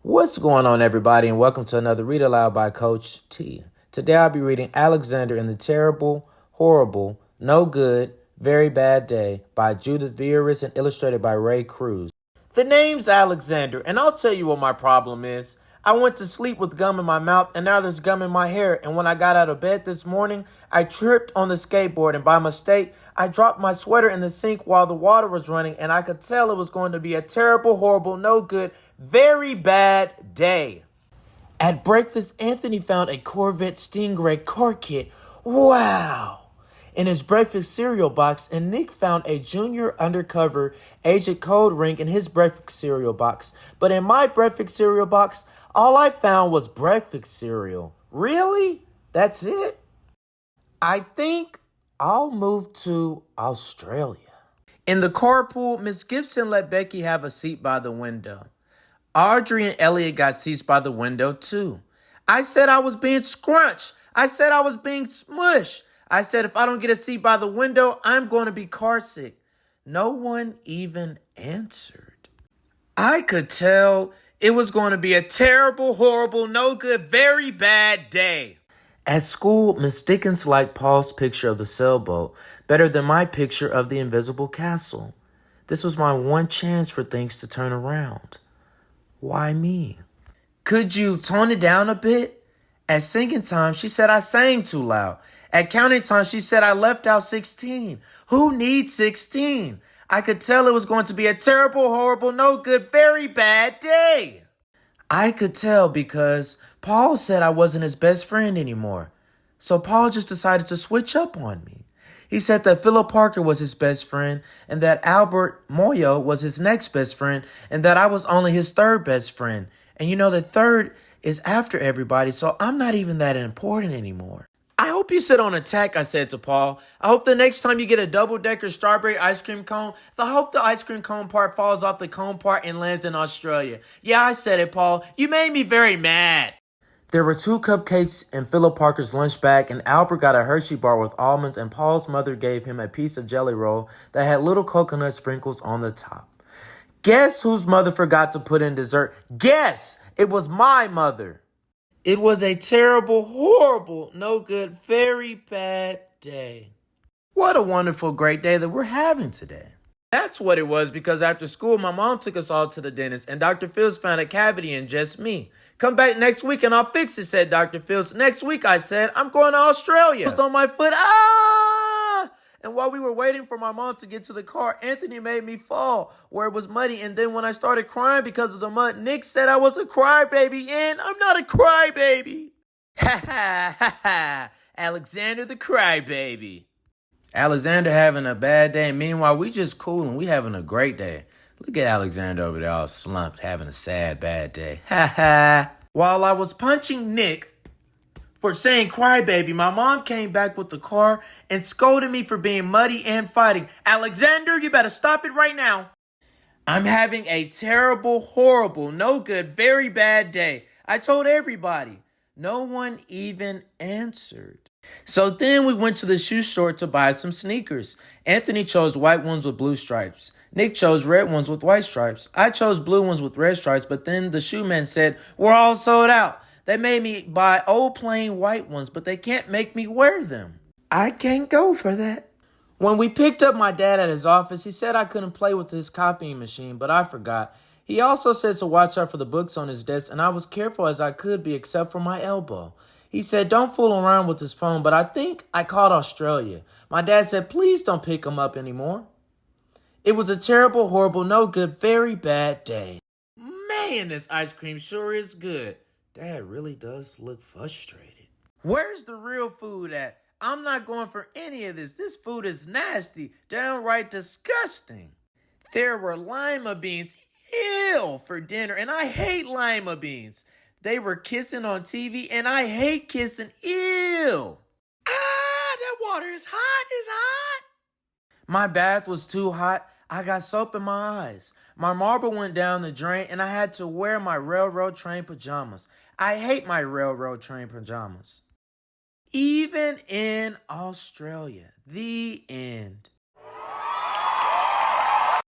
What's going on, everybody, and welcome to another Read Aloud by Coach T. Today I'll be reading Alexander in the Terrible, Horrible, No Good, Very Bad Day by Judith Vieras and illustrated by Ray Cruz. The name's Alexander, and I'll tell you what my problem is. I went to sleep with gum in my mouth, and now there's gum in my hair, and when I got out of bed this morning, I tripped on the skateboard, and by mistake, I dropped my sweater in the sink while the water was running, and I could tell it was going to be a terrible, horrible, no good, very bad day. At breakfast, Anthony found a Corvette Stingray car kit. Wow! In his breakfast cereal box, and Nick found a junior undercover agent code ring in his breakfast cereal box. But in my breakfast cereal box, all I found was breakfast cereal. Really? That's it? I think I'll move to Australia. In the carpool, Miss Gibson let Becky have a seat by the window. Audrey and Elliot got seats by the window too. I said I was being scrunched. I said I was being smushed. I said if I don't get a seat by the window, I'm going to be carsick. No one even answered. I could tell it was going to be a terrible, horrible, no good, very bad day. At school, Miss Dickens liked Paul's picture of the sailboat better than my picture of the invisible castle. This was my one chance for things to turn around. Why me? Could you tone it down a bit? At singing time, she said I sang too loud. At counting time, she said I left out 16. Who needs 16? I could tell it was going to be a terrible, horrible, no good, very bad day. I could tell because Paul said I wasn't his best friend anymore. So Paul just decided to switch up on me. He said that Philip Parker was his best friend and that Albert Moyo was his next best friend and that I was only his third best friend. And you know, the third is after everybody, so I'm not even that important anymore. I hope you sit on a tack, I said to Paul. I hope the next time you get a double-decker strawberry ice cream cone, I hope the ice cream cone part falls off the cone part and lands in Australia. Yeah, I said it, Paul. You made me very mad. There were 2 cupcakes in Philip Parker's lunch bag, and Albert got a Hershey bar with almonds, and Paul's mother gave him a piece of jelly roll that had little coconut sprinkles on the top. Guess whose mother forgot to put in dessert? Guess! It was my mother. It was a terrible, horrible, no good, very bad day. What a wonderful, great day that we're having today. That's what it was, because after school, my mom took us all to the dentist, and Dr. Fields found a cavity in just me. Come back next week and I'll fix it, said Dr. Fields. Next week, I said, I'm going to Australia. Just on my foot, And while we were waiting for my mom to get to the car, Anthony made me fall where it was muddy. And then when I started crying because of the mud, Nick said I was a crybaby, and I'm not a crybaby. Ha ha ha ha, Alexander the crybaby. Alexander having a bad day. Meanwhile, we just cool and we having a great day. Look at Alexander over there all slumped, having a sad, bad day. Ha ha. While I was punching Nick for saying crybaby, my mom came back with the car and scolded me for being muddy and fighting. Alexander, you better stop it right now. I'm having a terrible, horrible, no good, very bad day. I told everybody. No one even answered. So then we went to the shoe store to buy some sneakers. Anthony chose white ones with blue stripes. Nick chose red ones with white stripes. I chose blue ones with red stripes, but then the shoe man said, we're all sold out. They made me buy old plain white ones, but they can't make me wear them. I can't go for that. When we picked up my dad at his office, he said I couldn't play with his copying machine, but I forgot. He also said to watch out for the books on his desk, and I was careful as I could be except for my elbow. He said, don't fool around with his phone, but I think I called Australia. My dad said, please don't pick him up anymore. It was a terrible, horrible, no good, very bad day. Man, this ice cream sure is good. Dad really does look frustrated. Where's the real food at? I'm not going for any of this. This food is nasty, downright disgusting. There were lima beans, ew, for dinner, and I hate lima beans. They were kissing on TV, and I hate kissing. Ew. That water is hot. It's hot. My bath was too hot. I got soap in my eyes. My marble went down the drain, and I had to wear my railroad train pajamas. I hate my railroad train pajamas. Even in Australia. The end.